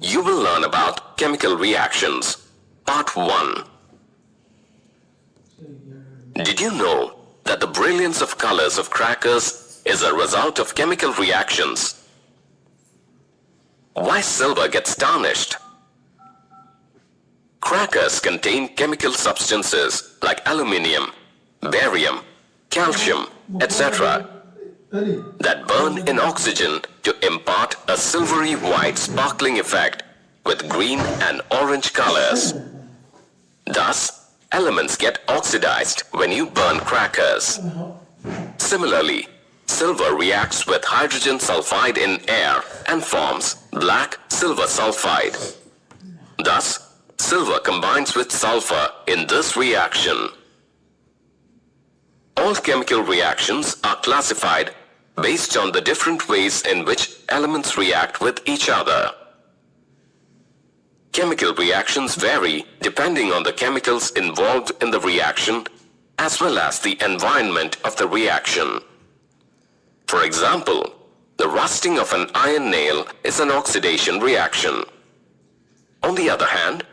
You will learn about chemical reactions. Part 1. Did you know that the brilliance of colors of crackers is a result of chemical reactions? Why silver gets tarnished? Crackers contain chemical substances like aluminium, barium, calcium, etc. that burn in oxygen to impart a silvery white sparkling effect with green and orange colors. Thus, elements get oxidized when you burn crackers. Similarly, silver reacts with hydrogen sulfide in air and forms black silver sulfide. Thus, silver combines with sulfur in this reaction. All chemical reactions are classified based on the different ways in which elements react with each other. Chemical reactions vary depending on the chemicals involved in the reaction as well as the environment of the reaction. For example, the rusting of an iron nail is an oxidation reaction. On the other hand,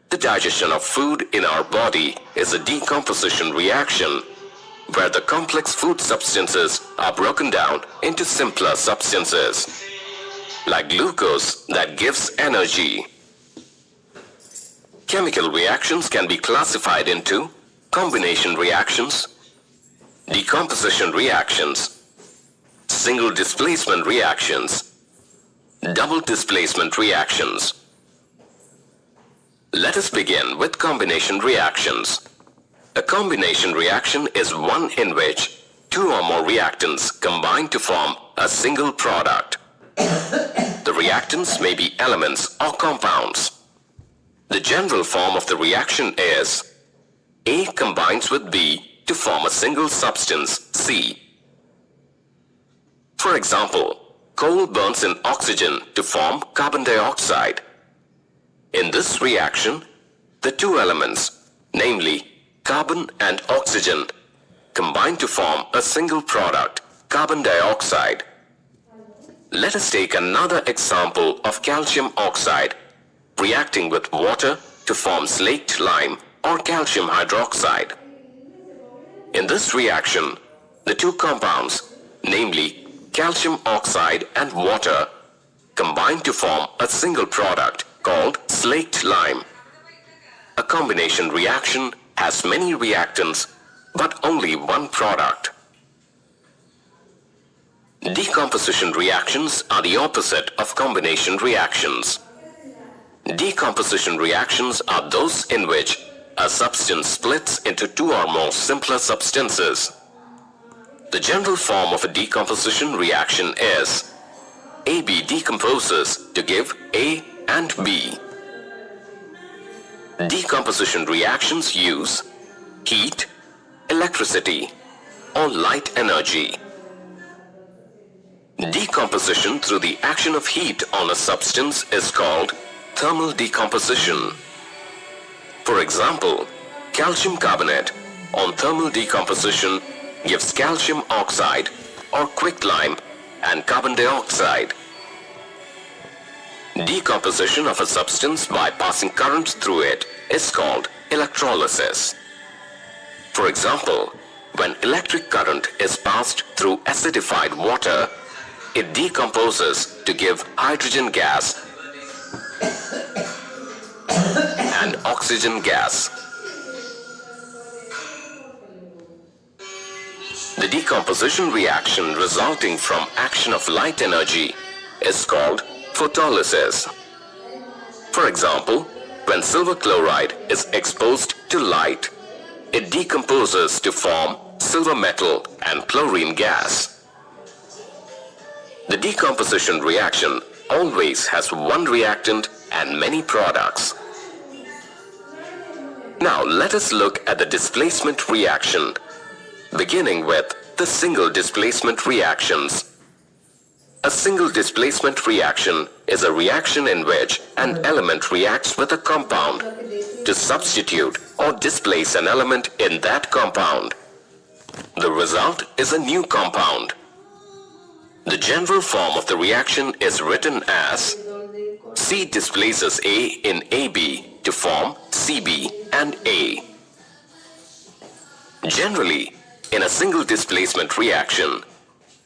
the digestion of food in our body is a decomposition reaction where the complex food substances are broken down into simpler substances, like glucose that gives energy. Chemical reactions can be classified into combination reactions, decomposition reactions, single displacement reactions, double displacement reactions. Let us begin with combination reactions. A combination reaction is one in which two or more reactants combine to form a single product. The reactants may be elements or compounds. The general form of the reaction is A combines with B to form a single substance, C. For example, coal burns in oxygen to form carbon dioxide. In this reaction, the two elements, namely carbon and oxygen, combine to form a single product, carbon dioxide. Let us take another example of calcium oxide reacting with water to form slaked lime or calcium hydroxide. In this reaction, the two compounds, namely calcium oxide and water, combine to form a single product called slaked lime. A combination reaction has many reactants but only one product. Decomposition reactions are the opposite of combination reactions. Decomposition reactions are those in which a substance splits into two or more simpler substances. The general form of a decomposition reaction is AB decomposes to give A and B. Decomposition reactions use heat, electricity, or light energy. Decomposition through the action of heat on a substance is called thermal decomposition. For example, calcium carbonate on thermal decomposition gives calcium oxide or quicklime and carbon dioxide. Decomposition of a substance by passing current through it is called electrolysis. For example, when electric current is passed through acidified water, it decomposes to give hydrogen gas and oxygen gas. The decomposition reaction resulting from action of light energy is called photolysis. For example, when silver chloride is exposed to light, it decomposes to form silver metal and chlorine gas. The decomposition reaction always has one reactant and many products. Now let us look at the displacement reaction, beginning with the single displacement reactions. A single displacement reaction is a reaction in which an element reacts with a compound to substitute or displace an element in that compound. The result is a new compound. The general form of the reaction is written as C displaces A in AB to form CB and A. Generally, in a single displacement reaction,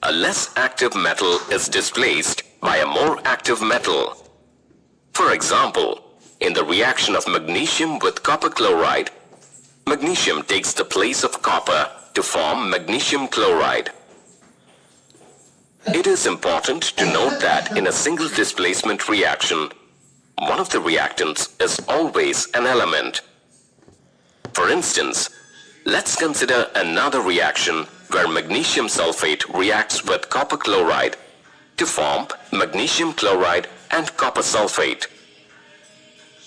a less active metal is displaced by a more active metal. For example, in the reaction of magnesium with copper chloride, magnesium takes the place of copper to form magnesium chloride. It is important to note that in a single displacement reaction, one of the reactants is always an element. For instance, let's consider another reaction where magnesium sulfate reacts with copper chloride to form magnesium chloride and copper sulfate.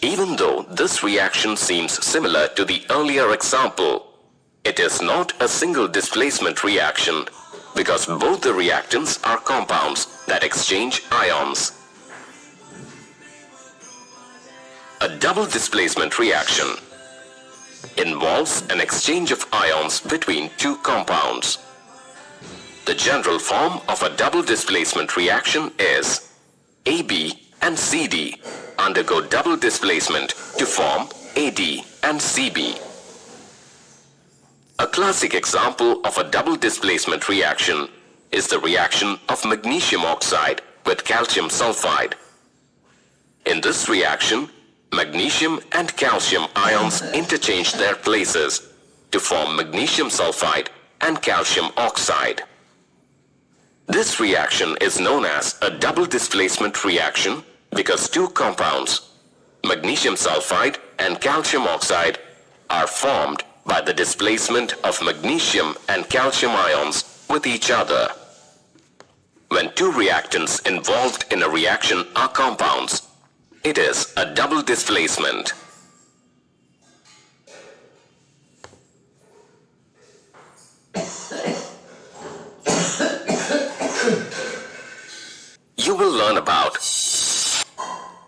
Even though this reaction seems similar to the earlier example, it is not a single displacement reaction because both the reactants are compounds that exchange ions. A double displacement reaction involves an exchange of ions between two compounds. The general form of a double displacement reaction is AB and CD undergo double displacement to form AD and CB. A classic example of a double displacement reaction is the reaction of magnesium oxide with calcium sulfide. In this reaction, magnesium and calcium ions interchange their places to form magnesium sulfide and calcium oxide. This reaction is known as a double displacement reaction because two compounds, magnesium sulfide and calcium oxide, are formed by the displacement of magnesium and calcium ions with each other. When two reactants involved in a reaction are compounds, it is a double displacement. You will learn about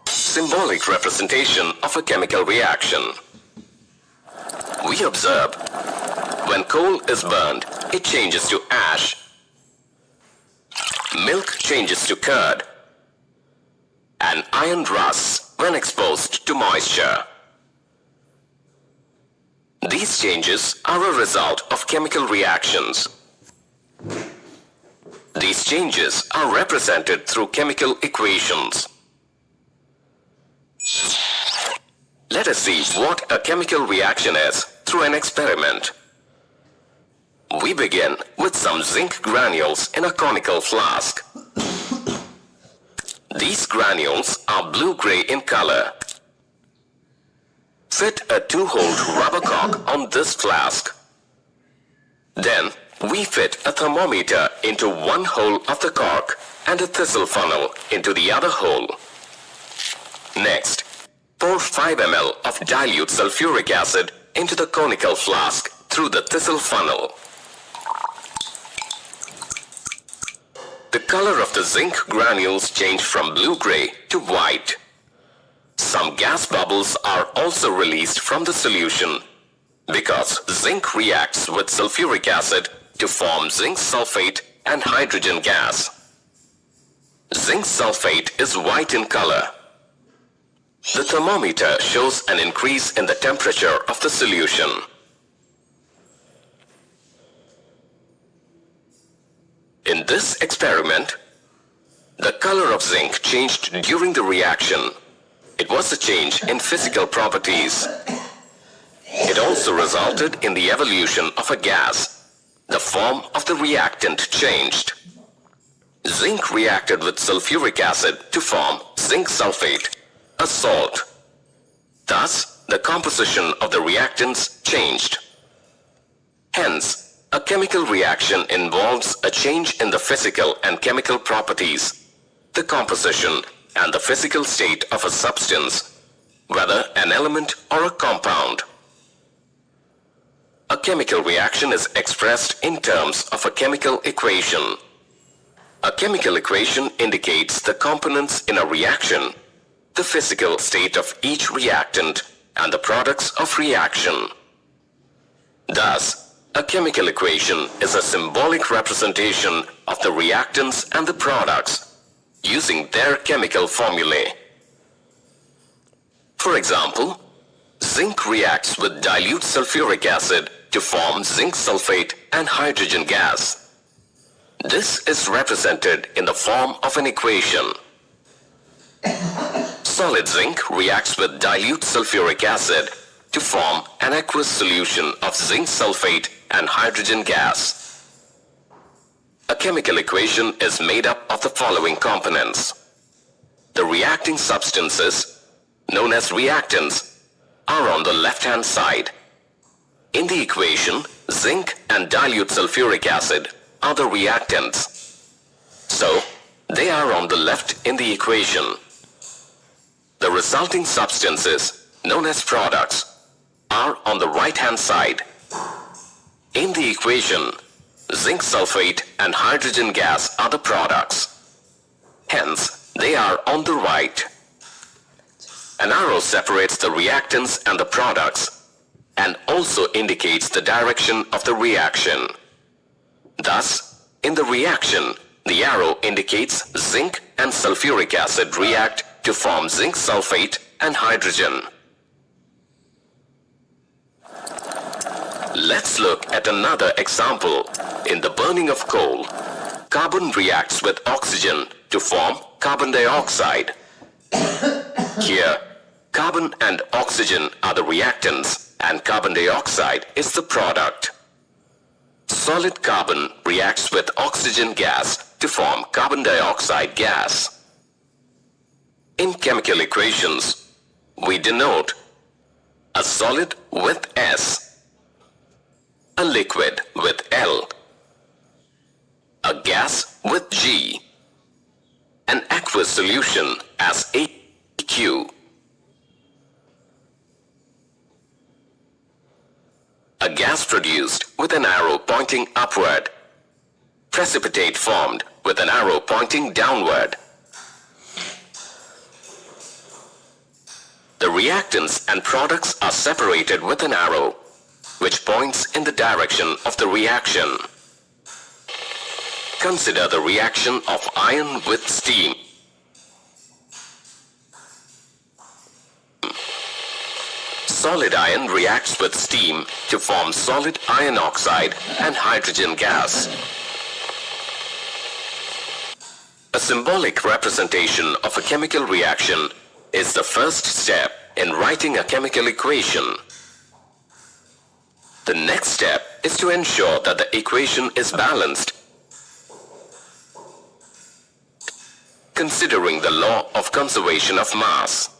symbolic representation of a chemical reaction. We observe when coal is burned, it changes to ash. Milk changes to curd. And iron rusts when exposed to moisture. These changes are a result of chemical reactions. These changes are represented through chemical equations. Let us see what a chemical reaction is through an experiment. We begin with some zinc granules in a conical flask. These granules are blue-gray in color. Fit a 2-hole rubber cork on this flask. Then we fit a thermometer into one hole of the cork and a thistle funnel into the other hole. Next, pour 5 ml of dilute sulfuric acid into the conical flask through the thistle funnel. The color of the zinc granules change from blue-gray to white. Some gas bubbles are also released from the solution because zinc reacts with sulfuric acid to form zinc sulfate and hydrogen gas. Zinc sulfate is white in color. The thermometer shows an increase in the temperature of the solution. In this experiment, the color of zinc changed during the reaction. It was a change in physical properties. It also resulted in the evolution of a gas. The form of the reactant changed. Zinc reacted with sulfuric acid to form zinc sulfate, a salt. Thus, the composition of the reactants changed. Hence, a chemical reaction involves a change in the physical and chemical properties, the composition and the physical state of a substance, whether an element or a compound. A chemical reaction is expressed in terms of a chemical equation. A chemical equation indicates the components in a reaction, the physical state of each reactant, and the products of reaction. Thus, a chemical equation is a symbolic representation of the reactants and the products using their chemical formulae. For example, zinc reacts with dilute sulfuric acid to form zinc sulfate and hydrogen gas. This is represented in the form of an equation. Solid zinc reacts with dilute sulfuric acid to form an aqueous solution of zinc sulfate and hydrogen gas. A chemical equation is made up of the following components. The reacting substances, known as reactants, are on the left-hand side. In the equation, zinc and dilute sulfuric acid are the reactants. So, they are on the left in the equation. The resulting substances, known as products, are on the right-hand side. In the equation, zinc sulfate and hydrogen gas are the products. Hence, they are on the right. An arrow separates the reactants and the products and also indicates the direction of the reaction. Thus, in the reaction, the arrow indicates zinc and sulfuric acid react to form zinc sulfate and hydrogen. Let's look at another example. In the burning of coal, carbon reacts with oxygen to form carbon dioxide. Here, carbon and oxygen are the reactants and carbon dioxide is the product. Solid carbon reacts with oxygen gas to form carbon dioxide gas. In chemical equations, we denote a solid with S, a liquid with L, a gas with G, an aqueous solution as AQ. A gas produced with an arrow pointing upward. Precipitate formed with an arrow pointing downward. The reactants and products are separated with an arrow, which points in the direction of the reaction. Consider the reaction of iron with steam. Solid iron reacts with steam to form solid iron oxide and hydrogen gas. A symbolic representation of a chemical reaction is the first step in writing a chemical equation. The next step is to ensure that the equation is balanced, considering the law of conservation of mass.